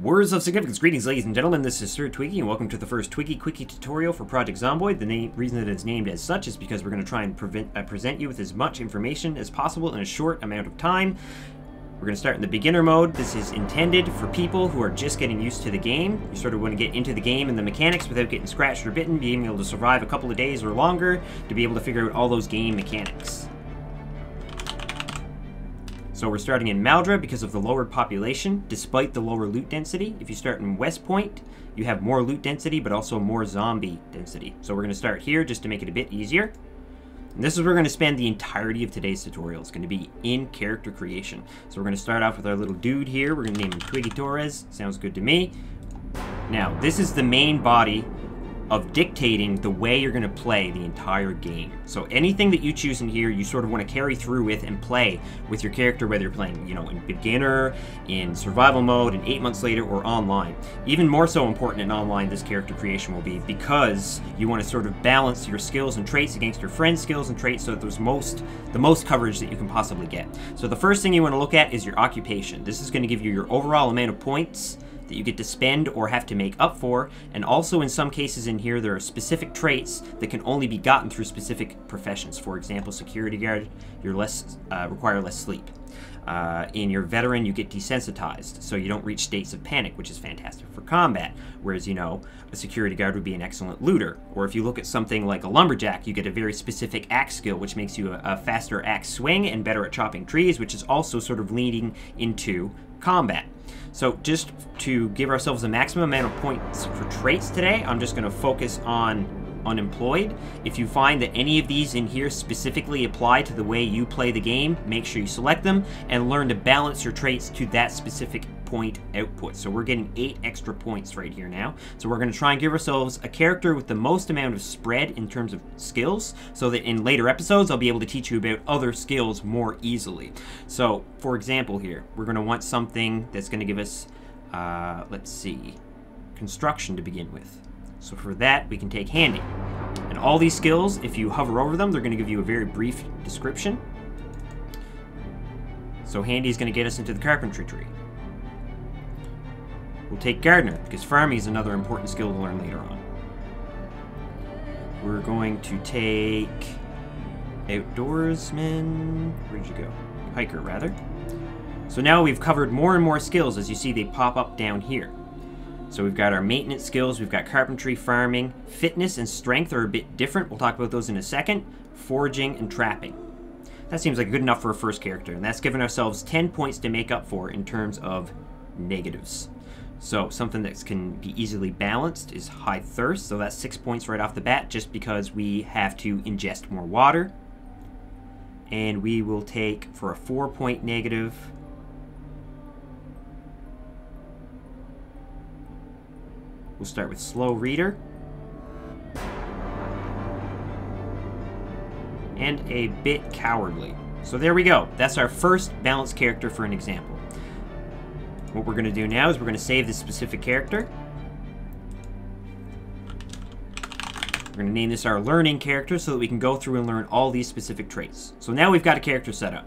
Words of significance. Greetings, ladies and gentlemen. This is Sir Twiggy, and welcome to the first Twiggy Quickie tutorial for Project Zomboid. The reason that it's named as such is because we're going to try and present you with as much information as possible in a short amount of time. We're going to start in the beginner mode. This is intended for people who are just getting used to the game. You sort of want to get into the game and the mechanics without getting scratched or bitten, being able to survive a couple of days or longer to be able to figure out all those game mechanics. So we're starting in Maldra because of the lowered population, despite the lower loot density. If you start in West Point, you have more loot density, but also more zombie density. So we're going to start here just to make it a bit easier. And this is where we're going to spend the entirety of today's tutorial. It's going to be in character creation. So we're going to start off with our little dude here. We're going to name him Twiggy Torres. Sounds good to me. Now, this is the main body of dictating the way you're going to play the entire game. So anything that you choose in here, you sort of want to carry through with and play with your character, whether you're playing, you know, in beginner, in survival mode, in 8 months later, or online. Even more so important in online, this character creation will be, because you want to sort of balance your skills and traits against your friends' skills and traits so that there's the most coverage that you can possibly get. So the first thing you want to look at is your occupation. This is going to give you your overall amount of points that you get to spend or have to make up for, and also in some cases in here there are specific traits that can only be gotten through specific professions. For example, security guard, you're require less sleep. In your veteran, you get desensitized, so you don't reach states of panic, which is fantastic for combat, whereas, you know, a security guard would be an excellent looter. Or if you look at something like a lumberjack, you get a very specific axe skill, which makes you a faster axe swing and better at chopping trees, which is also sort of leading into combat. So just to give ourselves a maximum amount of points for traits today, I'm just going to focus on unemployed. If you find that any of these in here specifically apply to the way you play the game, make sure you select them and learn to balance your traits to that specific point output. So we're getting 8 extra points right here now. So we're going to try and give ourselves a character with the most amount of spread in terms of skills, so that in later episodes I'll be able to teach you about other skills more easily. So for example here, we're going to want something that's going to give us, let's see, construction to begin with. So for that, we can take Handy. And all these skills, if you hover over them, they're going to give you a very brief description. So Handy is going to get us into the carpentry tree. We'll take Gardener, because farming is another important skill to learn later on. We're going to take Outdoorsman. Where'd you go? Hiker, rather. So now we've covered more and more skills. As you see, they pop up down here. So we've got our maintenance skills, we've got carpentry, farming, fitness and strength are a bit different. We'll talk about those in a second. Foraging and trapping. That seems like good enough for a first character, and that's given ourselves 10 points to make up for in terms of negatives. So something that can be easily balanced is high thirst, so that's 6 points right off the bat just because we have to ingest more water. And we will take, for a 4-point negative, we'll start with Slow Reader. And a bit Cowardly. So there we go. That's our first balanced character for an example. What we're going to do now is we're going to save this specific character. We're going to name this our learning character so that we can go through and learn all these specific traits. So now we've got a character set up.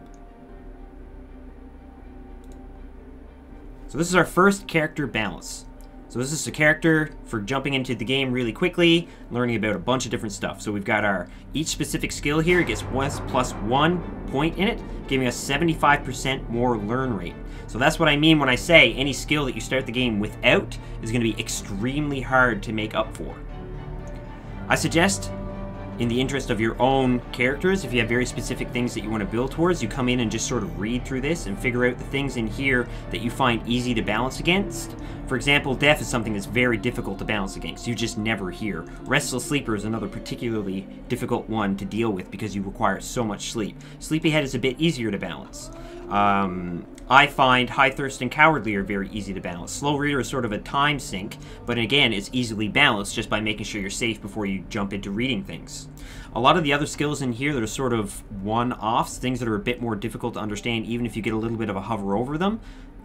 So this is our first character balance. So this is a character for jumping into the game really quickly, learning about a bunch of different stuff. So we've got each specific skill here gets +1 point in it, giving us 75% more learn rate. So that's what I mean when I say any skill that you start the game without is going to be extremely hard to make up for. I suggest, in the interest of your own characters, if you have very specific things that you want to build towards, you come in and just sort of read through this and figure out the things in here that you find easy to balance against. For example, death is something that's very difficult to balance against. You just never hear. Restless sleeper is another particularly difficult one to deal with because you require so much sleep. Sleepyhead is a bit easier to balance. I find High Thirst and Cowardly are very easy to balance. Slow Reader is sort of a time sink, but again, it's easily balanced just by making sure you're safe before you jump into reading things. A lot of the other skills in here that are sort of one-offs, things that are a bit more difficult to understand even if you get a little bit of a hover over them,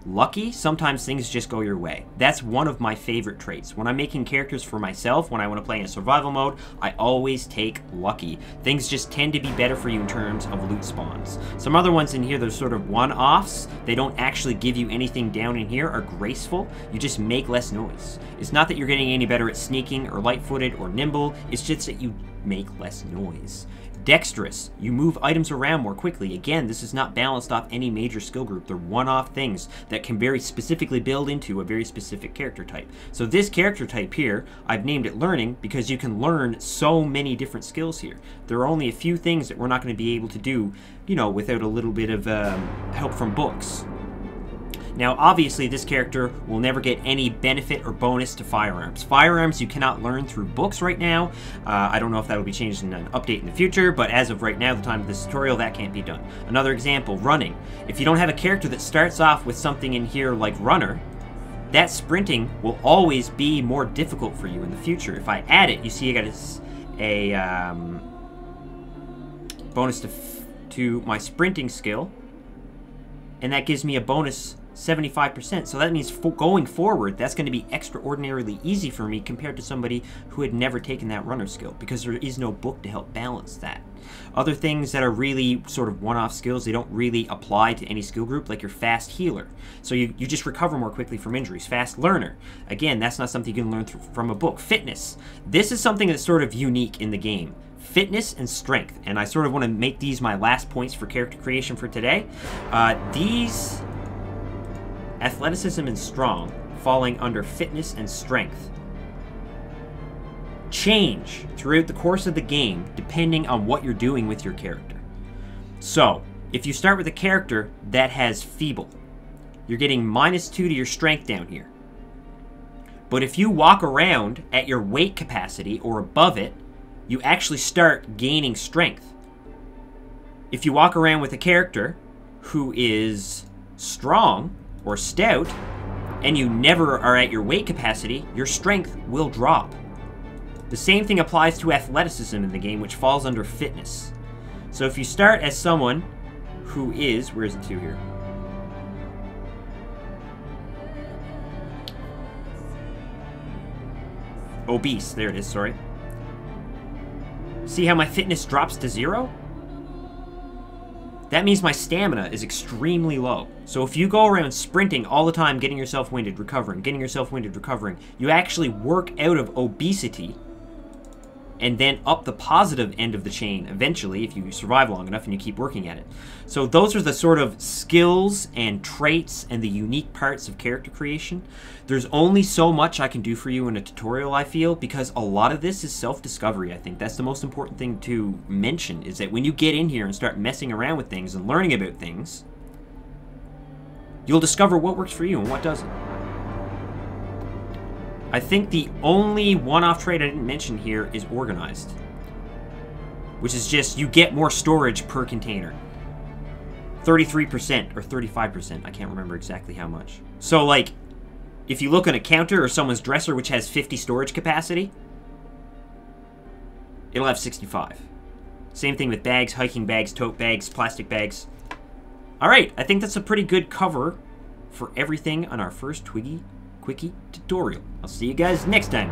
lucky, sometimes things just go your way. That's one of my favorite traits. When I'm making characters for myself, when I want to play in a survival mode, I always take lucky. Things just tend to be better for you in terms of loot spawns. Some other ones in here, they're sort of one-offs. They don't actually give you anything down in here, are graceful. You just make less noise. It's not that you're getting any better at sneaking or light-footed or nimble, it's just that you make less noise. Dexterous, you move items around more quickly. Again, this is not balanced off any major skill group. They're one-off things that can very specifically build into a very specific character type. So this character type here, I've named it Learning because you can learn so many different skills here. There are only a few things that we're not going to be able to do, you know, without a little bit of help from books. Now, obviously, this character will never get any benefit or bonus to firearms. Firearms you cannot learn through books right now. I don't know if that will be changed in an update in the future, but as of right now, the time of this tutorial, that can't be done. Another example, running. If you don't have a character that starts off with something in here like runner, that sprinting will always be more difficult for you in the future. If I add it, you see I got a bonus to my sprinting skill, and that gives me a bonus 75%. So that means going forward, that's going to be extraordinarily easy for me compared to somebody who had never taken that runner skill, because there is no book to help balance that. Other things that are really sort of one-off skills, they don't really apply to any skill group, like your fast healer. So you just recover more quickly from injuries. Fast learner. Again, that's not something you can learn from a book. Fitness. This is something that's sort of unique in the game. Fitness and strength. And I sort of want to make these my last points for character creation for today. These... Athleticism and strong, falling under fitness and strength, change throughout the course of the game depending on what you're doing with your character. So, if you start with a character that has feeble, you're getting -2 to your strength down here. But if you walk around at your weight capacity or above it, you actually start gaining strength. If you walk around with a character who is strong or stout, and you never are at your weight capacity, your strength will drop. The same thing applies to athleticism in the game, which falls under fitness. So if you start as someone who is, where is the 2 here? Obese, there it is, sorry. See how my fitness drops to 0? That means my stamina is extremely low. So if you go around sprinting all the time, getting yourself winded, recovering, getting yourself winded, recovering, you actually work out of obesity and then up the positive end of the chain eventually if you survive long enough and you keep working at it. So those are the sort of skills and traits and the unique parts of character creation. There's only so much I can do for you in a tutorial, I feel, because a lot of this is self-discovery, I think. That's the most important thing to mention, is that when you get in here and start messing around with things and learning about things, you'll discover what works for you and what doesn't. I think the only one-off trait I didn't mention here is organized, which is just you get more storage per container. 33% or 35%, I can't remember exactly how much. So like, if you look on a counter or someone's dresser which has 50 storage capacity, it'll have 65. Same thing with bags, hiking bags, tote bags, plastic bags. Alright, I think that's a pretty good cover for everything on our first Twiggy Quickie tutorial. I'll see you guys next time.